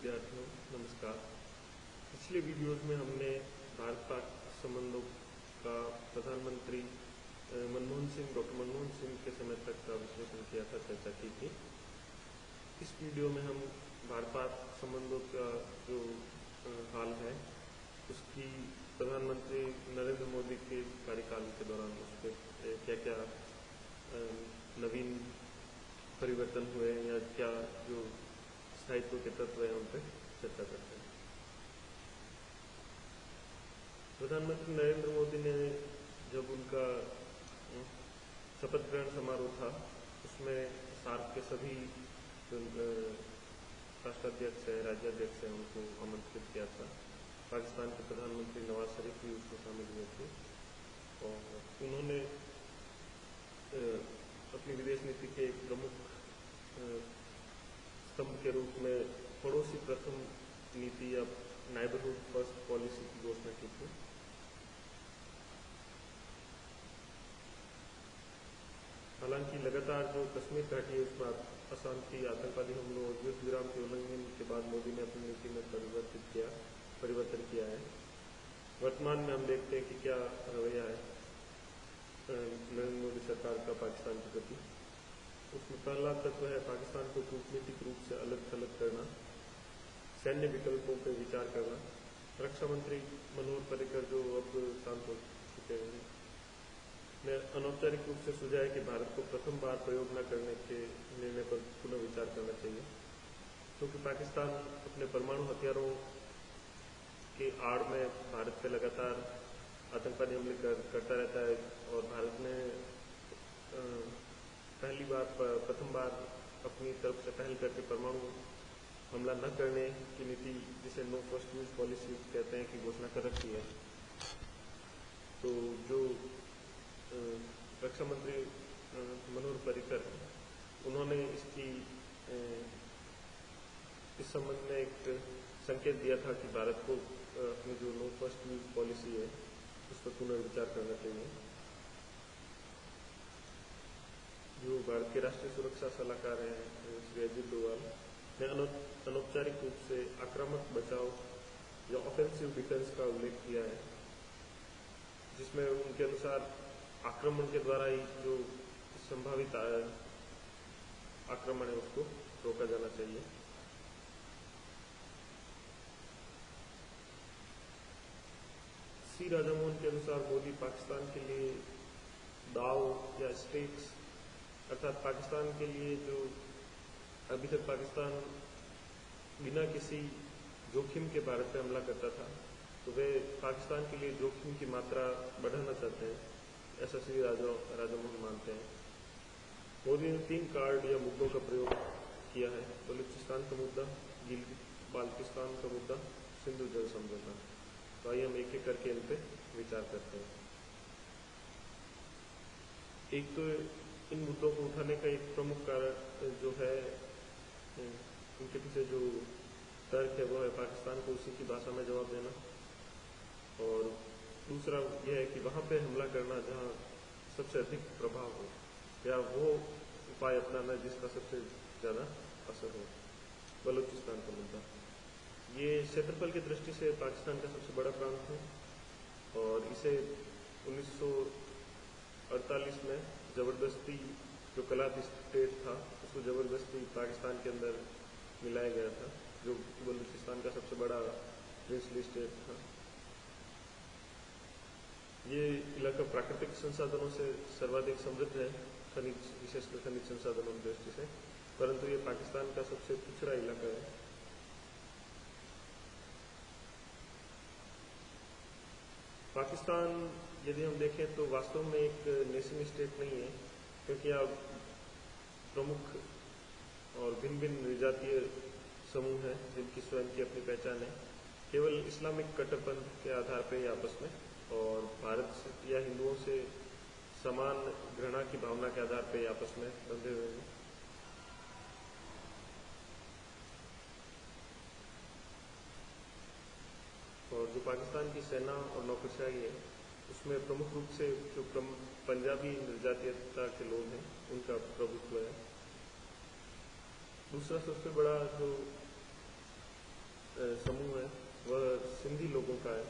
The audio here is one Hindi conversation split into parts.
विद्यार्थियों नमस्कार। पिछले वीडियोस में हमने भारत पाक संबंधों का प्रधानमंत्री डॉक्टर मनमोहन सिंह के समय तक का विश्लेषण किया था, चर्चा की थी। इस वीडियो में हम भारत पाक संबंधों का जो हाल है उसकी प्रधानमंत्री नरेंद्र मोदी के कार्यकाल के दौरान उस पर क्या क्या नवीन परिवर्तन हुए या क्या जो स्थायित्व के तत्व हैं उन पर चर्चा करते हैं। प्रधानमंत्री नरेंद्र मोदी ने जब उनका शपथ ग्रहण समारोह था उसमें सार्क के सभी राष्ट्राध्यक्ष हैं, राज्याध्यक्ष हैं, उनको आमंत्रित किया था। पाकिस्तान के प्रधानमंत्री नवाज शरीफ भी उसमें शामिल हुए थे और उन्होंने अपनी विदेश नीति के एक प्रमुख स्तंभ के रूप में पड़ोसी प्रथम नीति या नाइबरहुड फर्स्ट पॉलिसी की घोषणा की थी। हालांकि लगातार जो कश्मीर घाटी है उसमें अशांति, आतंकवादी हमलों और युद्ध विराम के उल्लंघन के बाद मोदी ने अपनी नीति में परिवर्तन किया है। वर्तमान में हम देखते हैं कि क्या रवैया है नरेंद्र मोदी सरकार का पाकिस्तान के प्रति। उसमें पहला तत्व है पाकिस्तान को कूटनीतिक रूप से अलग थलग करना, सैन्य विकल्पों पर विचार करना। रक्षा मंत्री मनोहर पर्रिकर जो अब शांत हो चुके हैं ने अनौपचारिक रूप से सुझाया कि भारत को प्रथम बार प्रयोग न करने के निर्णय पर पुनः विचार करना चाहिए, क्योंकि पाकिस्तान अपने परमाणु हथियारों के आड़ में भारत पे लगातार आतंकवादी हमले करता रहता है और भारत ने प्रथम बार अपनी तरफ से पहल करके परमाणु हमला न करने की नीति, जिसे नो फर्स्ट यूज पॉलिसी कहते हैं, की घोषणा कर रखी है। तो जो रक्षा मंत्री मनोहर पर्रिकर उन्होंने इस संबंध में एक संकेत दिया था कि भारत को अपनी जो नो फर्स्ट यूज पॉलिसी है उस पर पुनर्विचार करना चाहिए। जो भारत के राष्ट्रीय सुरक्षा सलाहकार हैं श्री अजीत डोवाल ने अनौपचारिक रूप से आक्रामक बचाव या ऑफेंसिव डिफेंस का उल्लेख किया है, जिसमें उनके अनुसार आक्रमण के द्वारा ही जो संभावित आक्रमण है उसको रोका जाना चाहिए। सी राजामोहन के अनुसार मोदी पाकिस्तान के लिए दाव या स्टेक्स अर्थात पाकिस्तान के लिए जो अभी तक पाकिस्तान बिना किसी जोखिम के भारत पर हमला करता था, तो वे पाकिस्तान के लिए जोखिम की मात्रा बढ़ाना चाहते हैं, ऐसा श्री राजामोहन मानते हैं। मोदी ने 3 कार्ड या मुद्दों का प्रयोग किया है: बलूचिस्तान का मुद्दा, गिलगित बाल्टिस्तान का मुद्दा, सिंधु जल समझौता। तो आइए हम एक एक करके इन पर विचार करते हैं। एक तो इन मुद्दों को उठाने का एक प्रमुख कारण जो है, उनके पीछे जो तर्क है वो है पाकिस्तान को उसी की भाषा में जवाब देना, और दूसरा यह है कि वहाँ पे हमला करना जहाँ सबसे अधिक प्रभाव हो या वो उपाय अपनाना जिसका सबसे ज़्यादा असर हो। बलूचिस्तान का मुद्दा, ये क्षेत्रफल की दृष्टि से पाकिस्तान का सबसे बड़ा प्रांत है और इसे 1948 में जबरदस्ती जो कलात स्टेट था उसको जबरदस्ती पाकिस्तान के अंदर मिलाया गया था, जो बलूचिस्तान का सबसे बड़ा प्रिंसली स्टेट था। ये इलाका प्राकृतिक संसाधनों से सर्वाधिक समृद्ध है, विशेषकर खनिज संसाधनों की दृष्टि से, परंतु ये पाकिस्तान का सबसे पिछड़ा इलाका है। पाकिस्तान यदि हम देखें तो वास्तव में एक नेशन स्टेट नहीं है, क्योंकि अब प्रमुख और भिन्न भिन्न विजातीय समूह हैं जिनकी स्वयं की अपनी पहचान है। केवल इस्लामिक कट्टरपंथ के आधार पर आपस में और भारत या हिंदुओं से समान घृणा की भावना के आधार पर आपस में बंधे हुए हैं। और जो पाकिस्तान की सेना और नौकरशाही है उसमें प्रमुख रूप से जो पंजाबी निर्जातीयता के लोग हैं उनका प्रभुत्व है। दूसरा सबसे बड़ा जो समूह है वह सिंधी लोगों का है।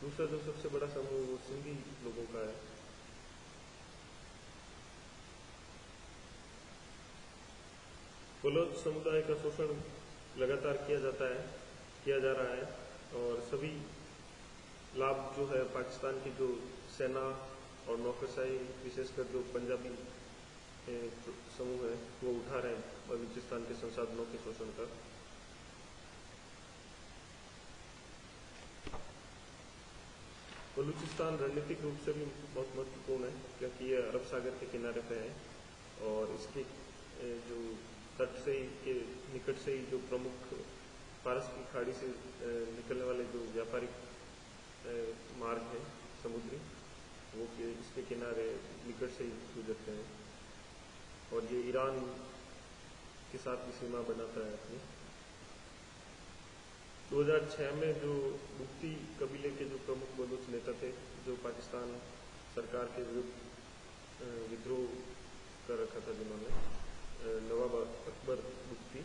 दूसरा जो सबसे बड़ा समूह वो सिंधी लोगों का है। बलोच समुदाय का शोषण लगातार किया जा रहा है और सभी लाभ जो है पाकिस्तान की जो सेना और नौकरशाही विशेषकर जो पंजाबी समूह है वो उठा रहे हैं बलूचिस्तान के संसाधनों के शोषण का। बलूचिस्तान रणनीतिक रूप से भी बहुत महत्वपूर्ण है क्योंकि ये अरब सागर के किनारे पे है और इसके जो तट से ही के निकट से ही जो प्रमुख फारस की खाड़ी से निकलने वाले जो व्यापारिक मार्ग है समुद्री वो इसके किनारे निकट से ही गुजरते हैं और ये ईरान के साथ भी सीमा बनाता है अपनी। 2006 में जो बुक्ती कबीले के जो प्रमुख बलूच नेता थे जो पाकिस्तान सरकार के विरुद्ध विद्रोह कर रखा था जिन्होंने नवाब अकबर बुक्ती,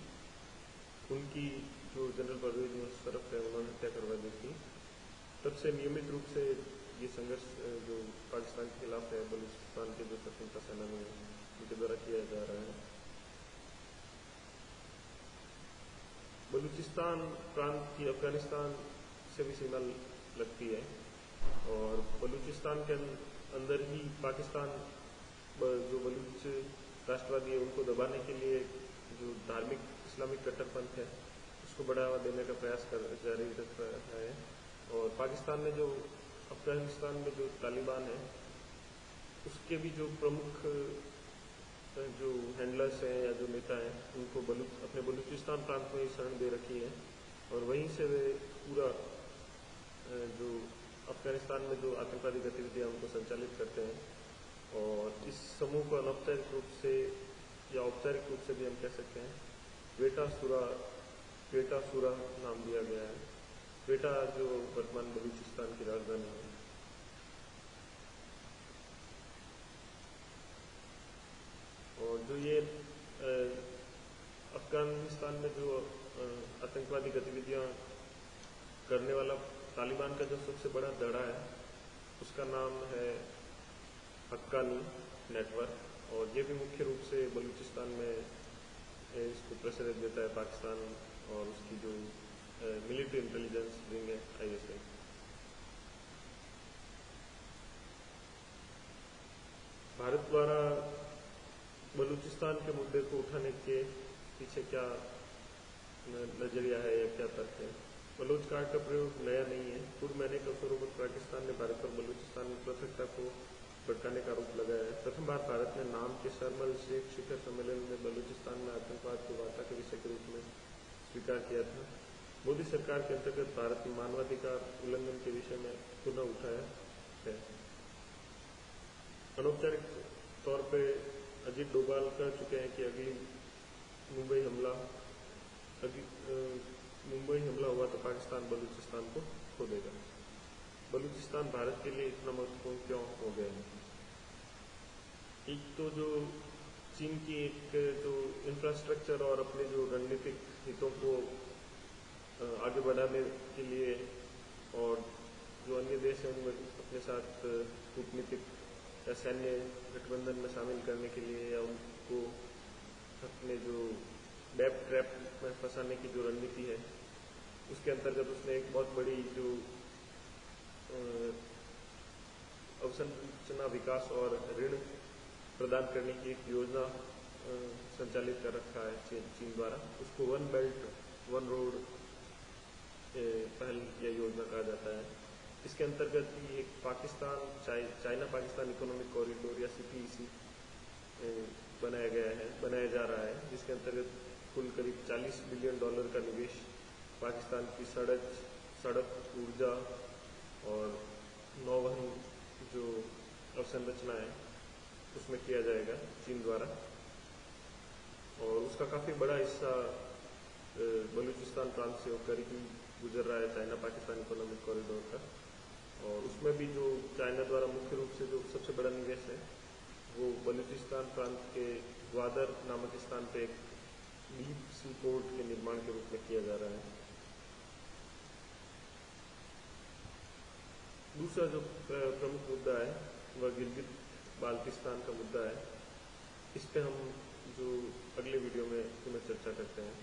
उनकी जो जनरल परवेज मुशर्रफ है उन्होंने हत्या करवा दी थी। तब से नियमित रूप से ये संघर्ष जो पाकिस्तान के खिलाफ है बलूचिस्तान के जो स्वतंत्रता सेनानी है उनके द्वारा किया जा रहा है। बलूचिस्तान प्रांत की अफगानिस्तान से भी सीमा लगती है और बलूचिस्तान के अंदर ही पाकिस्तान जो बलूच राष्ट्रवादी है उनको दबाने के लिए जो धार्मिक इस्लामिक कट्टरपंथ है उसको बढ़ावा देने का प्रयास जारी रख रहा है। और पाकिस्तान में जो अफगानिस्तान में जो तालिबान है उसके भी जो प्रमुख जो हैंडलर्स हैं या जो नेता हैं उनको अपने बलूचिस्तान प्रांत में ही शरण दे रखी है और वहीं से वे पूरा जो अफगानिस्तान में जो आतंकवादी गतिविधियां उनको संचालित करते हैं। और इस समूह को अनौपचारिक रूप से या औपचारिक रूप से भी हम कह सकते हैं क्वेटा सूरा नाम दिया गया है। क्वेटा जो वर्तमान बलूचिस्तान की राजधानी है। और जो ये अफगानिस्तान में जो आतंकवादी गतिविधियां करने वाला तालिबान का जो सबसे बड़ा धड़ा है उसका नाम है हक्कानी नेटवर्क और ये भी मुख्य रूप से बलूचिस्तान में इसको प्रचलित देता है पाकिस्तान और उसकी जो मिलिट्री इंटेलिजेंस विंग है ISI। भारत द्वारा बलूचिस्तान के मुद्दे को उठाने के पीछे क्या नजरिया है या क्या तर्क है। बलूच कार्ड का प्रयोग नया नहीं है। पूर्व महीने के अवसरों पर पाकिस्तान ने भारत और बलूचिस्तान में पृथकता को भड़काने का आरोप लगाया है। प्रथम बार भारत ने नाम के शर्मल शेख शिखर सम्मेलन में बलूचिस्तान में आतंकवाद को वार्ता के विषय के रूप में स्वीकार किया था। मोदी सरकार के अंतर्गत भारत ने मानवाधिकार उल्लंघन के विषय में पुनः उठाया है। अनौपचारिक तौर पर अजीत डोभाल कह चुके हैं कि अगली मुंबई हमला हुआ तो पाकिस्तान बलूचिस्तान को खो देगा। बलूचिस्तान भारत के लिए इतना महत्वपूर्ण क्यों हो गया है? एक तो जो चीन की एक जो इंफ्रास्ट्रक्चर और अपने जो रणनीतिक हितों को आगे बढ़ाने के लिए और जो अन्य देश हैं उनमें अपने साथ कूटनीतिक या सैन्य गठबंधन में शामिल करने के लिए या उनको अपने जो डेप ट्रैप में फंसाने की जो रणनीति है उसके अंतर्गत उसने एक बहुत बड़ी जो अवसंरचना विकास और ऋण प्रदान करने की एक योजना संचालित कर रखा है चीन द्वारा। उसको वन बेल्ट वन रोड पहल या योजना कहा जाता है। इसके अंतर्गत ही एक Pakistan China Pakistan economic corridor या CPEC बनाया जा रहा है जिसके अंतर्गत कुल करीब $40 बिलियन का निवेश पाकिस्तान की सड़क ऊर्जा और नौवहन जो अवसंरचना है उसमें किया जाएगा चीन द्वारा। और उसका काफ़ी बड़ा हिस्सा बलूचिस्तान प्रांत से होकर ही गुजर रहा है चाइना पाकिस्तान इकोनॉमिक कॉरिडोर का। और उसमें भी जो चाइना द्वारा मुख्य रूप से जो सबसे बड़ा निवेश है वो बलूचिस्तान प्रांत के ग्वादर नामक स्थान पे एक डीप सी पोर्ट के निर्माण के रूप में किया जा रहा है। दूसरा जो प्रमुख मुद्दा है वह गिलगित बाल्टिस्तान का मुद्दा है। इस पे हम जो अगले वीडियो में पुनः चर्चा करते हैं।